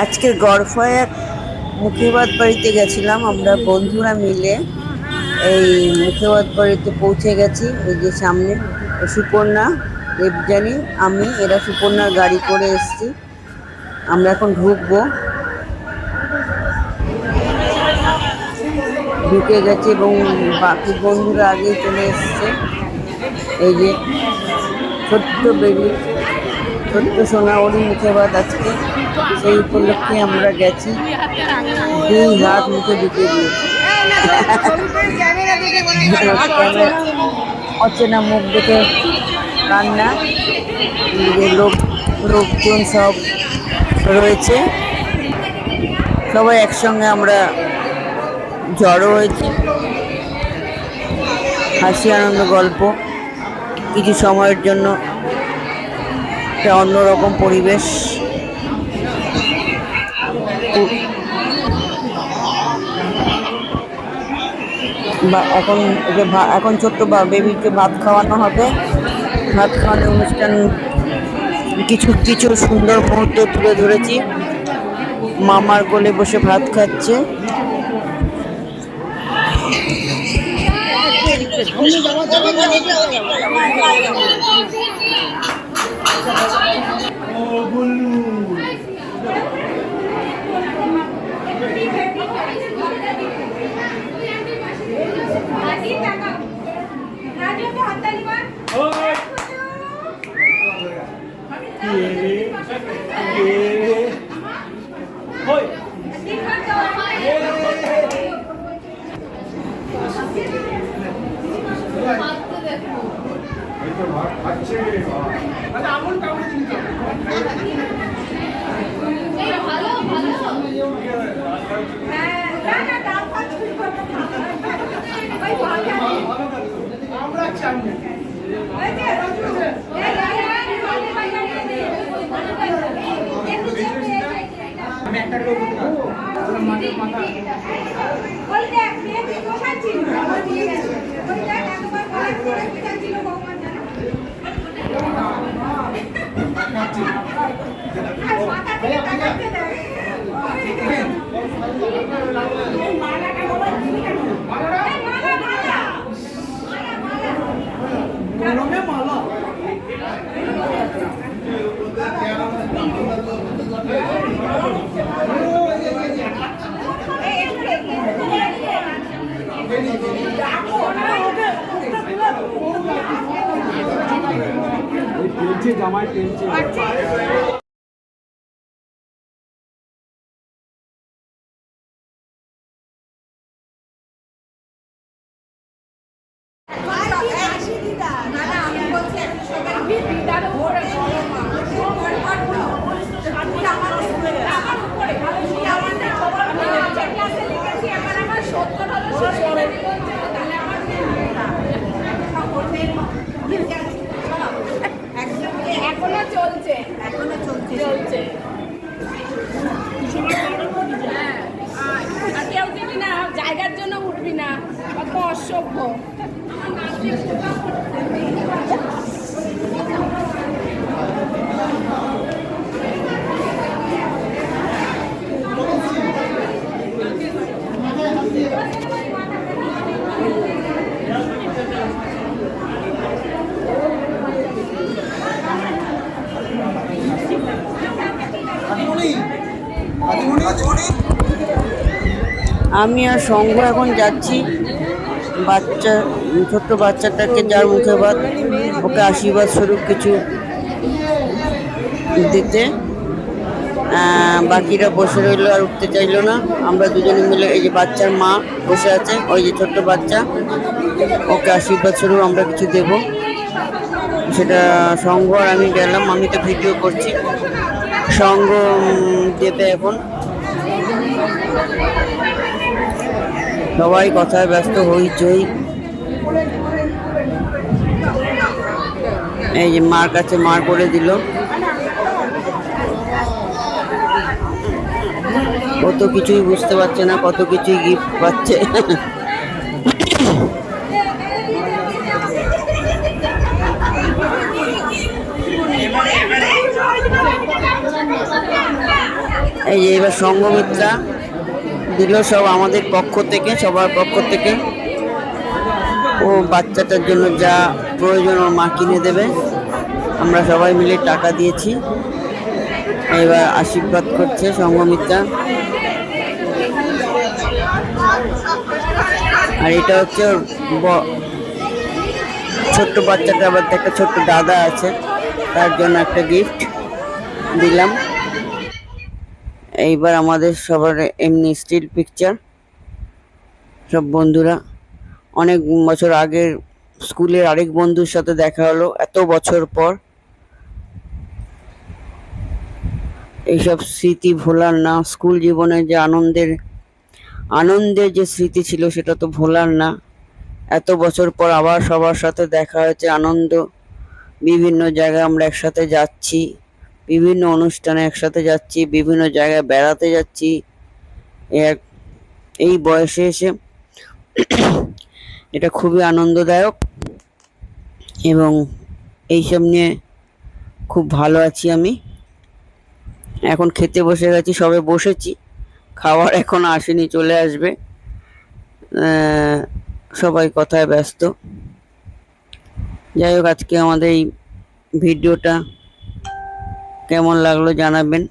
আজকের গড়ফায়ার মুখেবাদ বাড়িতে গেছিলাম আমরা বন্ধুরা মিলে। এই মুখেবাদ বাড়িতে পৌঁছে গেছি। এই যে সামনে সুপর্ণা, দেবযানী, আমি, এরা সুপর্ণার গাড়ি করে এসছি। আমরা এখন ঢুকবো, ঢুকে গেছি এবং বাকি বন্ধুরা আগেই চলে এসছে। এই যে ছোট্ট বেবি, ছোট্ট সোনাওয়ারি মুখেবাদ আজকে, সেই উপলক্ষে আমরা গেছি। 2 হাত মুখে ঢুকিয়ে দিয়েছি। অচেনা মুখ দেখে কান্না, লোকজন সব রয়েছে, সবাই একসঙ্গে আমরা জড়ো হয়েছি। হাসি আনন্দ গল্প, কিছু সময়ের জন্য একটা অন্যরকম পরিবেশ। এখন ছোট্ট বেবিকে ভাত খাওয়ানো হবে। ভাত খাওয়ানোর অনুষ্ঠান কিছু সুন্দর মুহূর্ত তুলে ধরেছি। মামার কোলে বসে ভাত খাচ্ছে। জামাই টেনছে। জায়গার জন্য উঠবি না, কত অসভ্য। আমি আর সঙ্গ এখন যাচ্ছি ছোট্ট বাচ্চাটাকে, যার মুখে ভাত, ওকে আশীর্বাদ স্বরূপ কিছু দিতে। বাকিরা বসে রইলো, আর উঠতে চাইলো না। আমরা দুজনে মিলে, এই যে বাচ্চার মা বসে আছে, ওই যে ছোট্ট বাচ্চা, ওকে আশীর্বাদ স্বরূপ আমরা কিছু দেব। সেটা সঙ্গ আর আমি গেলাম। আমি তো ভিডিও করছি, সঙ্গ দেবে এখন। সবাই কথায় ব্যস্ত, হইচই। এই যে মার কাছে মার করে দিল। কত কিছুই বুঝতে পারছে না, কত কিছুই গিফট পাচ্ছে। এই যে এবার সংঘমিত্রা দিল সব আমাদের পক্ষ থেকে, সবার পক্ষ থেকে। ও বাচ্চাটার জন্য যা প্রয়োজন ওর মা কিনে দেবে। আমরা সবাই মিলে টাকা দিয়েছি। এবার আশীর্বাদ করছে সংঘমিত্রা। আর এটা হচ্ছে ওর ছোট্ট বাচ্চাটা, আবার একটা ছোট্ট দাদা আছে, তার জন্য একটা গিফট দিলাম। এইবার আমাদের সবার এমনি স্টিল পিকচার, সব বন্ধুরা। অনেক বছর আগের স্কুলের আরেক বন্ধুর সাথে দেখা হলো এত বছর পর। এইসব স্মৃতি ভোলার না। স্কুল জীবনে যে আনন্দের যে স্মৃতি ছিল সেটা তো ভোলার না। এত বছর পর আবার সবার সাথে দেখা হয়েছে, আনন্দ। বিভিন্ন জায়গায় আমরা একসাথে যাচ্ছি, বিভিন্ন অনুষ্ঠানে একসাথে যাচ্ছি, বিভিন্ন জায়গায় বেড়াতে যাচ্ছি। এই বয়সে এসে এটা খুবই আনন্দদায়ক এবং এইসব নিয়ে খুব ভালো আছি আমি। এখন খেতে বসে গেছি, সবে বসেছি, খাবার এখন আসেনি, চলে আসবে। সবাই কথায় ব্যস্ত। যাই হোক, আজকে আমাদের এই ভিডিওটা কেমন লাগলো জানাবেন।